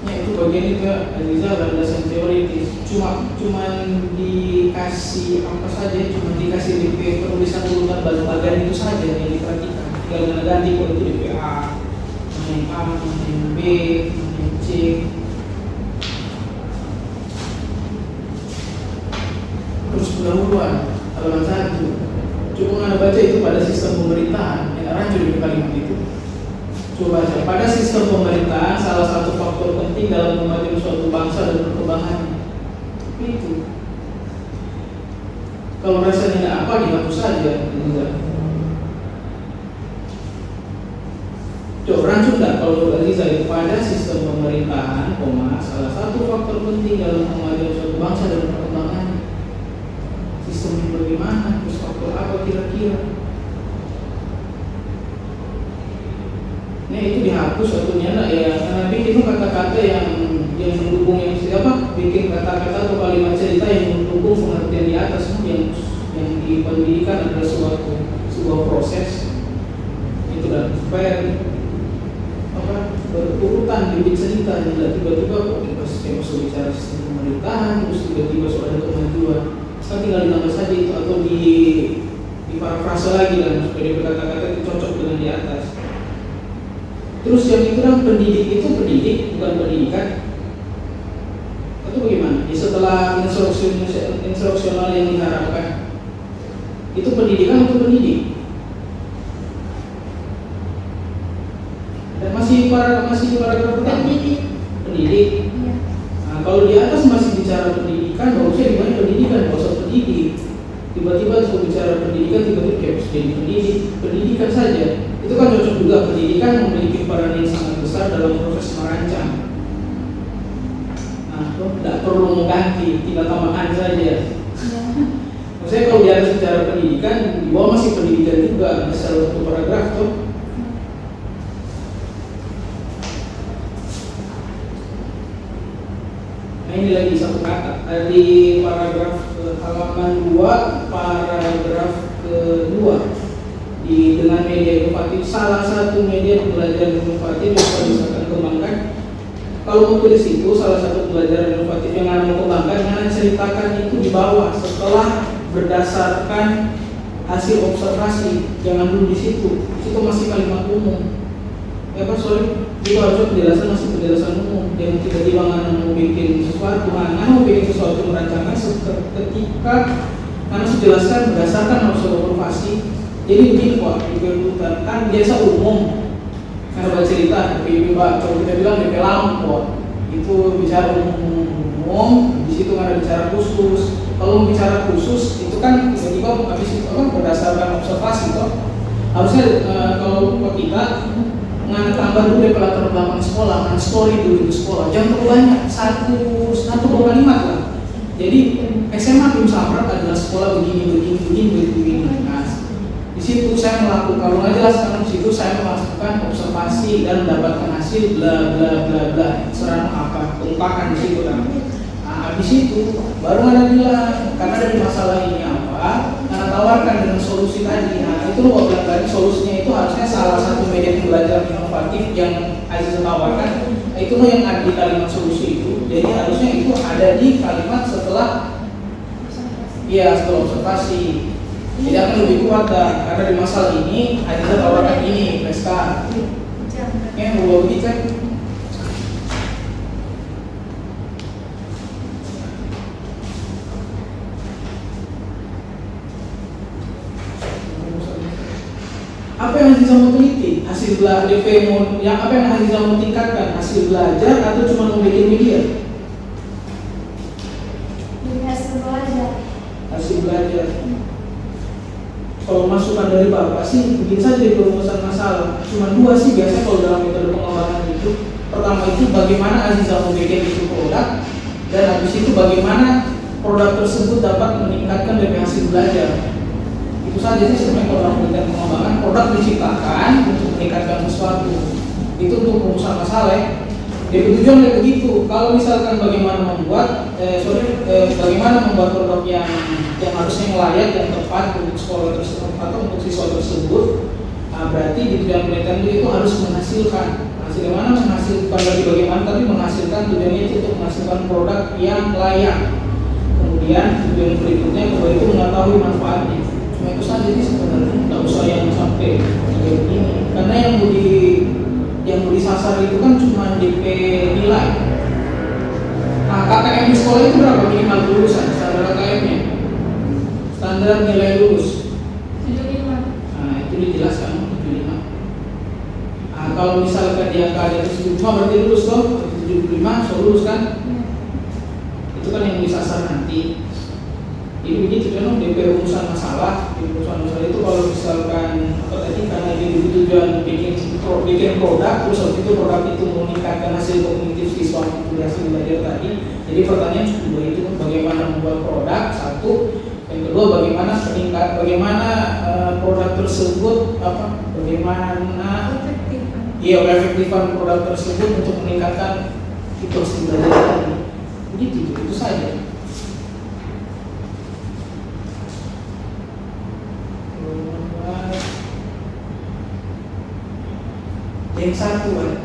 Itu bagian itu ya, Eliza landasan teoritis. Cuman dikasih apa saja, cuma dikasih DP penulisan urutan bagian itu saja yang diperhatikan. Tinggal ganti kalau itu DP A, yang A, yang B, yang C. Terus pendahuluan halaman 1. Coba Anda baca itu pada sistem pemerintahan yang rancu di kalimat itu. Coba baca, pada sistem pemerintahan salah satu faktor penting dalam kemajuan suatu bangsa dan perkembangannya. Itu. Kalau rasanya tidak apa, dihapus saja. Coba rancu enggak kalau Aziza itu pada sistem pemerintahan, salah satu faktor penting dalam kemajuan suatu bangsa dan perkembangannya. Sistemnya bagaimana? Terus faktor apa kira-kira? Nah itu dihapus satunya nak ya, karena bikin kata-kata yang mendukung yang siapa? Bikin kata-kata atau kalimat cerita yang mendukung pengertian di atas yang di pendidikan adalah sebuah proses itu dan supaya berurutan bibit cerita, tidak tiba-tiba kok kita masuk bicara sistem pemerintahan terus tiba-tiba soal ada kemajuan. Kan tinggal ditambah saja itu atau di parafrase lagi lah supaya kata-kata itu cocok dengan di atas. Terus yang itu kan pendidik itu pendidik bukan pendidikan. Itu bagaimana? Ya, setelah instruksional yang diharapkan itu pendidikan atau pendidik? Dan masih paragraf pertama pendidik. Iya. Nah, kalau di atas masih bicara pendidikan, bagusnya dimana pendidikan, nggak usah pendidik. Tiba-tiba untuk bicara pendidikan, tiba-tiba kayak jadi pendidikan saja. Itu kan cocok juga, pendidikan memiliki peran yang sangat besar dalam proses merancang. Nah, tidak perlu mengganti, tinggal tambahkan saja. Maksudnya kalau di atas bicara pendidikan, di bawah masih pendidikan juga, ada salah satu paragraf tuh. Nah ini lagi satu kata di paragraf halaman 2 paragraf kedua dengan media inovatif, salah satu media pembelajaran inovatif yang bisa kembangkan. Kalau mau tulis itu salah satu pembelajaran inovatif yang Anda mau kembangkan, Anda ceritakan itu di bawah setelah berdasarkan hasil observasi, jangan dulu di situ masih kalimat umum. Ya Pak, sorry, itu harusnya penjelasan masih penjelasan umum. Yang tiba-tiba Anda mau bikin sesuatu, Anda mau bikin sesuatu merancangkan ketika Anda menjelaskan berdasarkan hasil observasi. Jadi begini Pak, kan biasa umum. Karena baca cerita, tapi Pak, kalau kita bilang DP lampu, itu bicara umum, di situ ada bicara khusus. Kalau bicara khusus, itu kan tiba-tiba habis itu kan berdasarkan observasi toh. Harusnya kalau kita tambah dulu dari latar belakang sekolah, story dulu di sekolah, jangan terlalu banyak, satu dua kalimat lah. Jadi SMA Bim Samrat adalah sekolah begini. Nah, di situ saya melakukan, kalau nggak jelas kan di situ saya melakukan observasi dan mendapatkan hasil bla bla bla bla, serang apa, ungkapan di situ kan. Nah, habis itu baru ada bilang karena dari masalah ini apa, karena tawarkan dengan solusi tadi. Nah, itu loh bilang tadi solusinya itu harusnya salah satu media pembelajaran inovatif yang Aziza tawarkan. Nah, itu loh yang ada di kalimat solusi itu. Jadi harusnya itu ada di kalimat setelah setelah observasi. Jadi akan lebih kuat karena di masalah ini Aziza tawarkan ini PSK. Yang mau dicek. Apa yang Aziza mau teliti? Hasil belajar DP yang apa yang Aziza mau tingkatkan? Hasil belajar atau cuma mau bikin media? Dari hasil belajar. hasil belajar. Kalau masukan dari Bapak sih bikin saja di perumusan masalah. Cuma dua sih biasanya kalau dalam metode pengembangan itu. Pertama itu bagaimana Aziza membuat itu produk, dan habis itu bagaimana produk tersebut dapat meningkatkan dari hasil belajar. Itu saja sih sebenarnya kalau dalam metode pengembangan produk diciptakan untuk meningkatkan sesuatu. Itu untuk perumusan masalah ya. Jadi tujuannya begitu. Kalau misalkan bagaimana membuat bagaimana membuat produk yang harusnya layak dan tepat untuk sekolah tersebut atau untuk siswa tersebut, nah, berarti di tujuan penelitian itu harus menghasilkan. Bagaimana menghasilkan bagi bagaimana, tapi menghasilkan tujuannya itu untuk menghasilkan produk yang layak. Kemudian tujuan berikutnya bahwa itu mengetahui manfaatnya. Cuma itu saja sih sebenarnya, tidak usah yang sampai begini. Karena yang mau disasar itu kan cuma DP nilai. Nah, KKM di sekolah itu berapa minimal lulusan standar KKM-nya? Standar nilai lulus 75. Nah, itu dijelaskan 75. Nah, kalau misalkan dia ada 75 berarti lulus dong. 75 so lulus kan? Itu kan yang disasar nanti. Jadi begitu kan DP rumusan masalah. Di rumusan masalah itu kalau misalkan apa tadi, karena ini tujuan bikin produk, terus waktu itu produk itu meningkatkan hasil kognitif siswa untuk hasil belajar tadi. Jadi pertanyaan kedua itu bagaimana membuat produk satu, yang kedua bagaimana produk tersebut bagaimana efektifan produk tersebut untuk meningkatkan itu hasil belajar tadi. Begitu itu saja. Yang satu,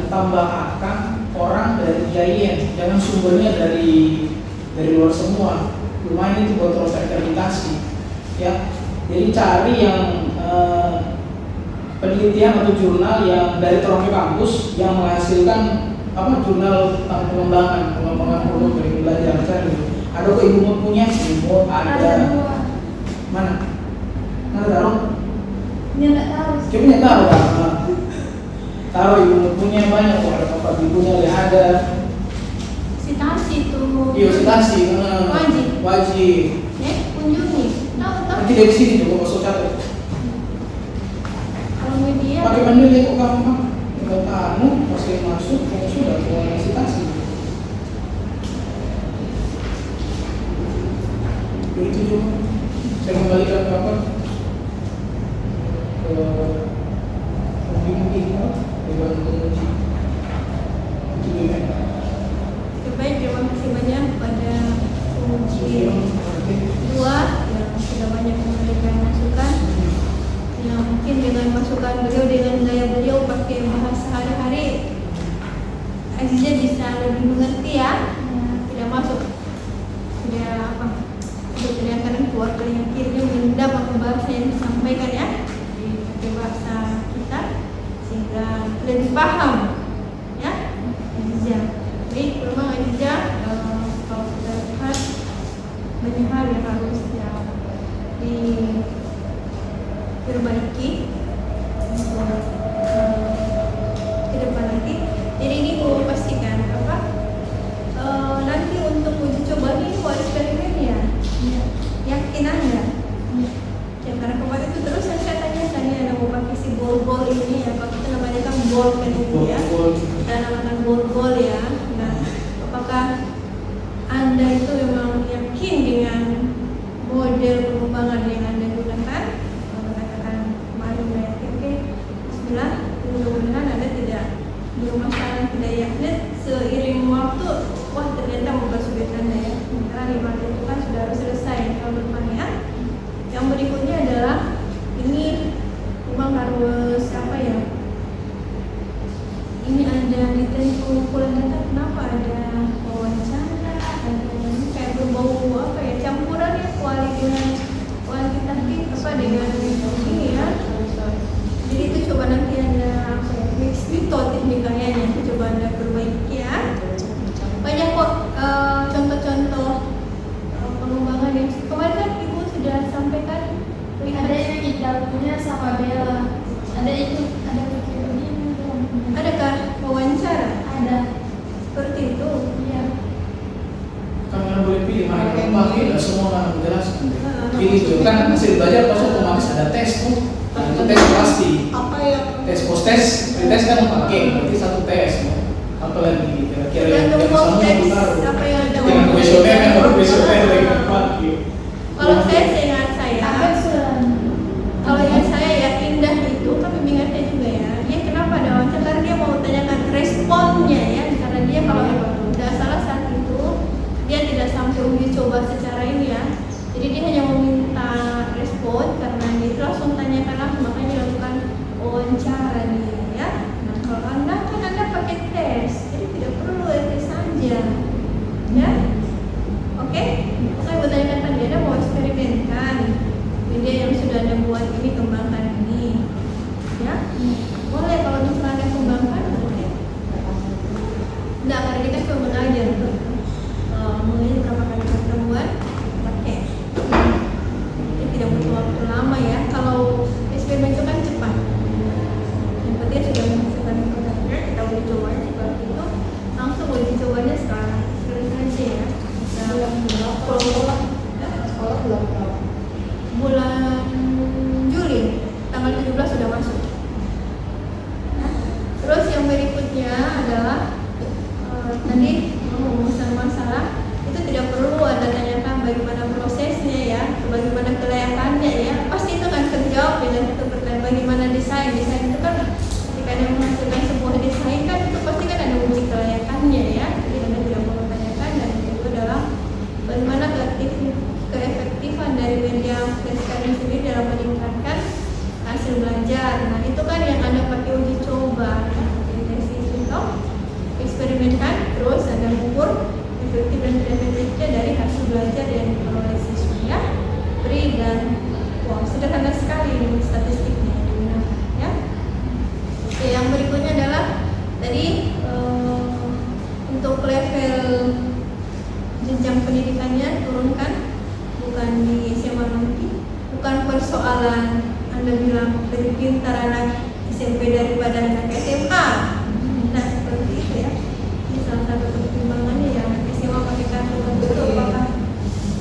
tambah akan orang dari IAIN, jangan sumbernya dari luar semua. Lumayan itu buat proses akreditasi, ya. Jadi cari yang penelitian atau jurnal yang dari terangnya kampus yang menghasilkan jurnal tentang pengembangan produk dari belajar. Cari. Ada kok ibu punya sih, ada. Mana taruh? Dia nggak tahu. Kayaknya tahu kan? Taruh ibu punya banyak kok, ada bapak ibunya ada. Citasi tuh. Iya citasi, wajib. Kunjungi. Tahu. Nanti dari sini tuh kalau catat. Kalau media. Pakai mandiri kok gampang. Tinggal tamu, masih masuk, yang sudah keluar citasi. Begitu juga. Saya kembalikan ke apa? Baik, terima kasih banyak kepada penguji dua yang sudah banyak memberikan masukan. Yang mungkin dengan masukan beliau, dengan gaya beliau pakai bahasa hari-hari, Aziza bisa lebih mengerti ya. Tidak masuk, tidak kadang keluar dari yang kirinya mendam apa bahasa yang disampaikan ya, pakai bahasa kita sehingga lebih paham ya Aziza. Jadi memang Aziza kalau kita lihat banyak hal yang harus diperbaiki untuk ke depan nanti. Jadi ini mau pastikan nanti untuk uji coba ini mau eksperimen ya. Yakin Anda? Ya karena kemarin itu terus yang saya tanyakan ya, ada mau pakai si bol-bol ini ya, kalau kita namanya kan bol kan itu ya, dan namakan bol-bol ya. Nah, apakah Anda itu memang yakin dengan model pengembangan yang Anda gunakan? Kalau katakan kemarin yakin, oke, bismillah, mudah-mudahan Anda tidak bermasalah, tidak yakin seiring waktu, wah ternyata mempersulit Anda ya. Karena 5 itu kan sudah harus selesai tahun depan ya. Yang berikutnya adalah ini memang harus itu kan hasil belajar pasti otomatis ada tes tuh. Nah, itu tes pasti. Apa yang Tes post tes, pretest kan pakai berarti satu tes. Apalagi kira-kira yang tergantung sama konteks ditaruh. apa yang ada Dengan kuesioner yang baru kuesioner lagi pakai. kalau saya seingat saya kalau yang saya ya Indah itu kan bimbingannya juga ya dia kenapa ada wawancara karena dia mau tanyakan responnya ya karena dia kalau tidak salah saat itu dia tidak sampai uji coba secara ini ya jadi dia hanya meminta respon karena dia itu langsung tanyakan langsung makanya dilakukan wawancara dia ya nah kalau anda kan anda pakai tes jadi tidak perlu tes saja ya oke saya mau tanyakan tadi anda mau eksperimenkan media yang sudah anda buat ini kembangkan ini ya boleh kalau misalnya anda kembangkan boleh enggak karena dia kan cuma mengajar mengajar berapa kali pertemuan pakai jadi tidak butuh waktu lama ya kalau eksperimen itu kan cepat yang penting sudah menghasilkan produknya kita uji cobanya seperti itu langsung uji cobanya sekarang saja ya bulan Juli tanggal 17 sudah masuk nah, terus yang berikutnya adalah tadi rumusan masalah itu tidak perlu ada tanyakan bagaimana prosesnya ya bagaimana kelayakannya ya pasti itu kan terjawab dengan itu pertanyaan bagaimana desain itu kan ketika anda menghasilkan sebuah desain kan itu pasti kan ada uji kelayakannya ya jadi anda tidak perlu tanyakan dan itu adalah bagaimana keefektifan dari media flashcard sendiri dalam meningkatkan hasil belajar. Nah itu kan yang anda pakai uji coba ya. Tesis itu eksperimenkan terus anda ukur efektif dan tidak efektifnya dari hasil belajar yang diperoleh siswa ya. Beri dan wow sederhana sekali ini statistiknya ya. Oke yang berikutnya adalah tadi untuk level jenjang pendidikannya turunkan bukan di SMA nanti bukan persoalan anda bilang lebih pintar anak SMP daripada anak SMA nah seperti itu ya ini salah satu pertimbangannya ya SMA pakai kartu itu apakah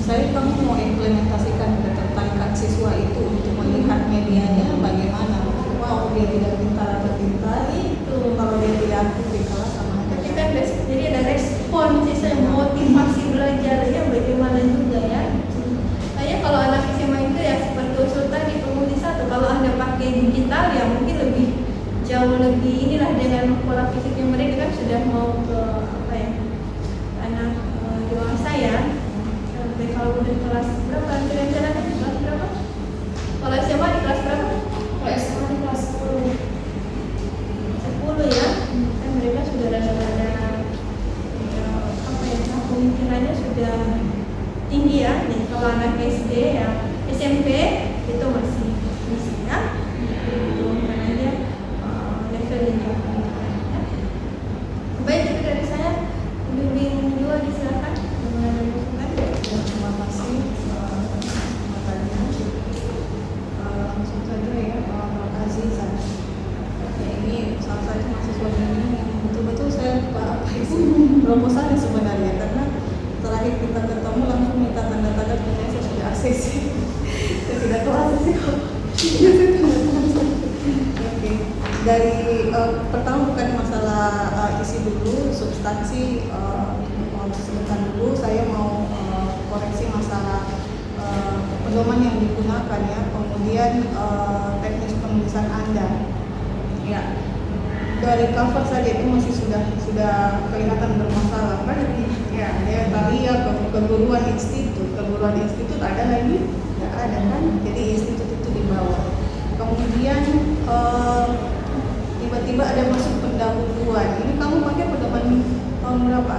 Misalnya kamu mau implementasikan ketertarikan siswa itu untuk melihat medianya bagaimana wow dia tidak pintar atau pintar itu kalau dia tidak aktif di kelas sama aja kan jadi ada respon siswa yang motivasi belajarnya bagaimana juga ya kayaknya kalau anak SMA itu ya seperti usul tadi penguji satu kalau anda pakai digital ya mungkin lebih jauh lebih inilah dengan pola pikirnya mereka kan sudah mau ke apa ya anak dewasa ya sampai kalau udah kelas berapa nanti rencananya kelas berapa kalau SMA di kelas berapa Kalau SMA di kelas 10 ya kan mereka sudah ada apa ya pemikirannya sudah tinggi ya jadi kalau anak SD ya SMP itu masih ya diturunkan aja level jenjang pendidikan ya. Baik itu dari saya bimbing juga disilakan dengan ada masukan terima kasih matanya langsung saja ya Pak Azizan ya ini salah satu mahasiswa ini yang betul-betul saya lupa apa isi proposalnya sebenarnya karena terakhir kita ketemu langsung minta tanda tangan katanya saya sudah akses saya tidak tahu akses kok oke dari pertama bukan masalah isi dulu substansi sebentar dulu saya mau koreksi masalah pedoman yang digunakan ya kemudian teknis penulisan Anda ya dari cover saja itu masih sudah kelihatan bermasalah kan ya ada tadi ya keguruan institut ada lagi nggak ada kan jadi institut itu di bawah kemudian tiba-tiba ada masuk pendahuluan ini kamu pakai pedoman tahun berapa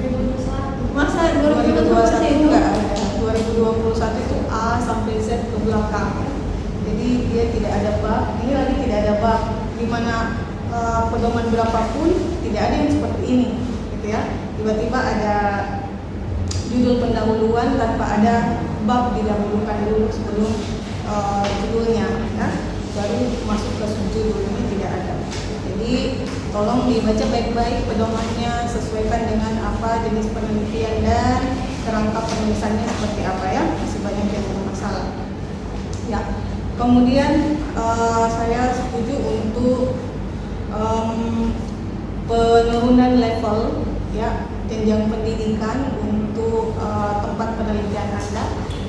2021 masa 2021 itu nggak ada 2021 itu A sampai Z ke belakang jadi dia tidak ada bab ini lagi tidak ada bab di mana pedoman berapapun tidak ada yang seperti ini gitu ya tiba-tiba ada judul pendahuluan tanpa ada bab didahulukan dulu sebelum judulnya ya baru masuk ke subjudul ini tidak ada jadi tolong dibaca baik-baik pedomannya sesuaikan dengan apa jenis penelitian dan kerangka penulisannya seperti apa ya masih banyak yang bermasalah. Kemudian saya setuju untuk penurunan level ya jenjang pendidikan untuk tempat penelitian Anda.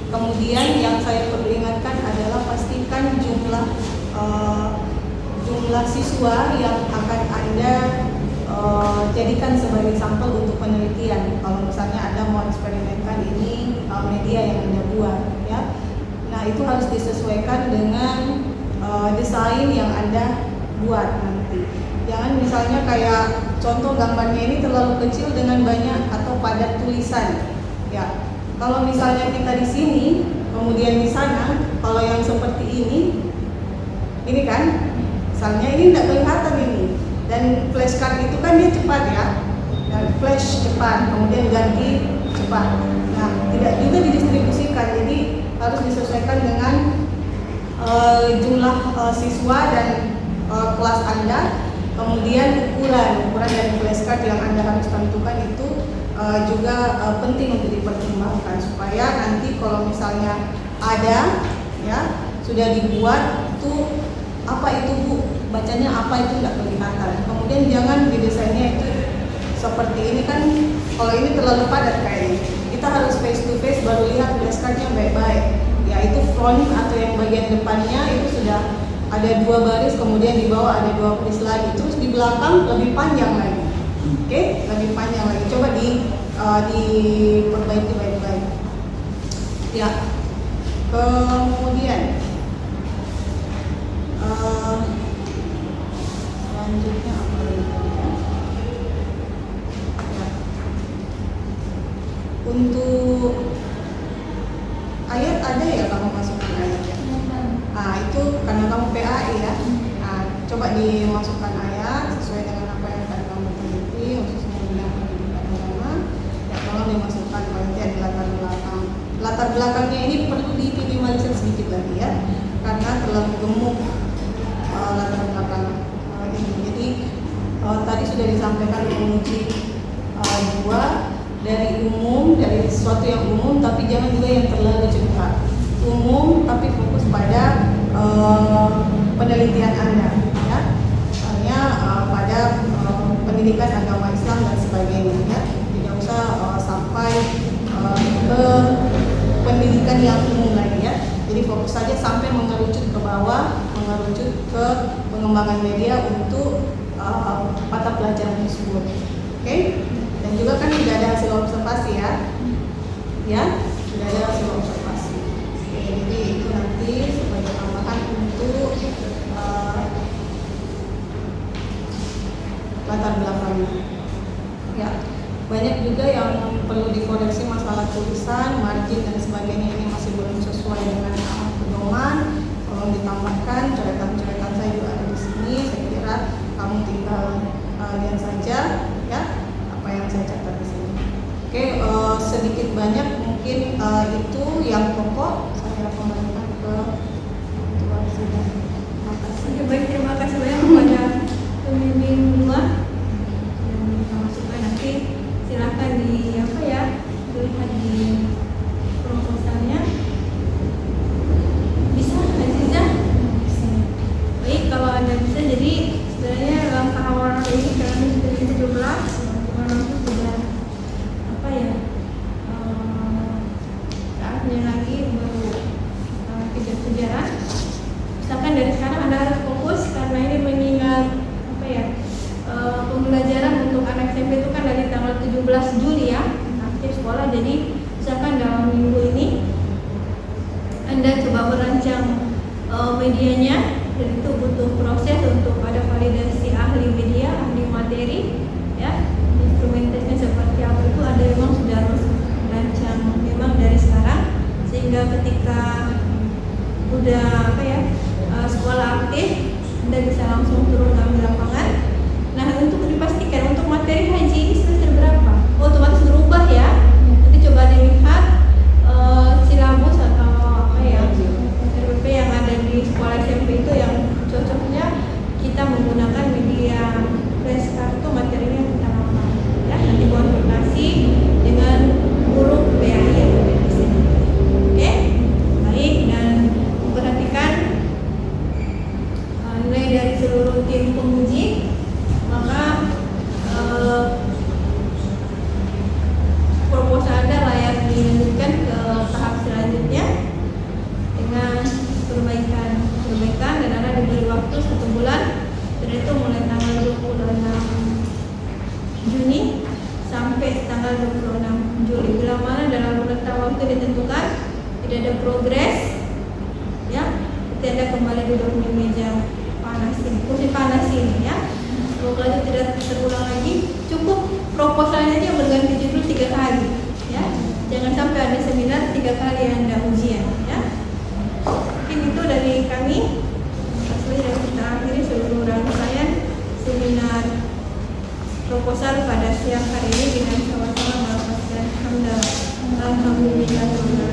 Kemudian yang saya perlu ingatkan adalah pastikan jumlah siswa yang akan Anda jadikan sebagai sampel untuk penelitian. Kalau misalnya Anda mau eksperimenkan ini media yang Anda buat ya. Nah, itu harus disesuaikan dengan desain yang Anda buat nanti. Jangan misalnya kayak contoh gambarnya ini terlalu kecil dengan banyak atau padat tulisan. Ya. Kalau misalnya kita di sini, kemudian di sana, kalau yang seperti ini kan, misalnya ini tidak kelihatan ini. Dan flashcard itu kan dia cepat ya, dan flash cepat, kemudian ganti cepat. Nah, tidak juga didistribusikan, jadi harus disesuaikan dengan jumlah siswa dan kelas Anda. Kemudian ukuran dari flashcard yang Anda harus tentukan itu juga penting untuk dipertimbangkan supaya nanti kalau misalnya ada ya sudah dibuat itu apa itu Bu, bacanya apa itu nggak kelihatan. Kemudian jangan didesainnya itu seperti ini kan, kalau ini terlalu padat kayaknya. Kita harus face to face baru lihat flashcardnya baik-baik. Ya itu front atau yang bagian depannya itu sudah ada 2 baris, kemudian di bawah ada 2 baris lagi, terus di belakang lebih panjang lagi. Oke, lebih panjang lagi. Coba diperbaiki baik-baik. Ya. Kemudian selanjutnya apa lagi ya? Ya. Untuk ayat ada ya kamu masukkan ayatnya? Nah itu karena kamu PAI ya. Nah, coba dimasukkan ayat sesuai dengan apa yang akan kamu teliti, khususnya bidang pendidikan agama. Ya tolong dimasukkan nanti ada latar belakang. Latar belakangnya ini perlu diminimalisir sedikit lagi ya, karena terlalu gemuk latar belakang ini. Jadi tadi sudah disampaikan menguji 2 dari umum, dari sesuatu yang umum, tapi jangan juga yang terlalu cepat. Umum tapi fokus pada penelitian Anda ya. Misalnya pada pendidikan agama Islam dan sebagainya ya. Tidak usah sampai ke pendidikan yang umum lagi ya. Jadi fokus saja sampai mengerucut ke bawah, mengerucut ke pengembangan media untuk mata pelajaran tersebut. Oke? Dan juga kan tidak ada hasil observasi ya. Ya, tidak ada hasil observasi. Jadi itu nanti sebagai tambahan untuk latar belakangnya. Ya, banyak juga yang perlu dikoreksi masalah tulisan, margin dan sebagainya, ini masih belum sesuai dengan pedoman. Tolong ditambahkan, coretan-coretan saya juga ada di sini. Saya kira kamu tinggal lihat saja ya apa yang saya catat di sini. Oke, sedikit banyak mungkin itu yang pokok. Saya kembalikan ke Tuan Sidang. Terima kasih. Oke, baik, terima kasih banyak kepada pembimbing dua yang kita masukkan. Nanti silahkan dilihat di proposalnya. Bisa, Azizah? Baik, kalau Anda bisa, jadi sebenarnya langkah awal ini karena ini sudah 17, teman-teman sudah saatnya lagi baru kejar-kejaran. Misalkan dari sekarang Anda harus fokus karena ini mengingat pembelajaran untuk anak SMP itu kan dari tanggal 17 Juli ya, aktif sekolah. Jadi misalkan dalam minggu ini Anda coba merancang medianya, dan itu butuh proses untuk ada validasi ahli media, ahli materi ya, instrumentasinya seperti apa itu ada memang sudah harus rancang memang dari sekarang, sehingga ketika udah sekolah aktif Anda bisa langsung turun ke lapangan. Nah, untuk dipastikan untuk materi haji ini semester berapa, otomatis berubah ya. Nanti coba dilihat silabus atau RPP yang ada di sekolah SMP itu yang cocoknya kita menggunakan media flashcard itu materinya kita lakukan ya. Nanti konsultasi dengan guru PAI yang ada di sini. Oke, baik, dan memperhatikan progres, ya. Nanti Anda kembali duduk di meja panas ini, kursi panas ini, ya. Semoga itu tidak terulang lagi. Cukup proposalnya aja berganti judul 3 kali, ya. Jangan sampai ada seminar 3 kali Anda ujian, ya. Mungkin itu dari kami. Dan kita akhiri seluruh rangkaian seminar proposal pada siang hari ini dengan sama-sama melafazkan hamdalah. Alhamdulillah.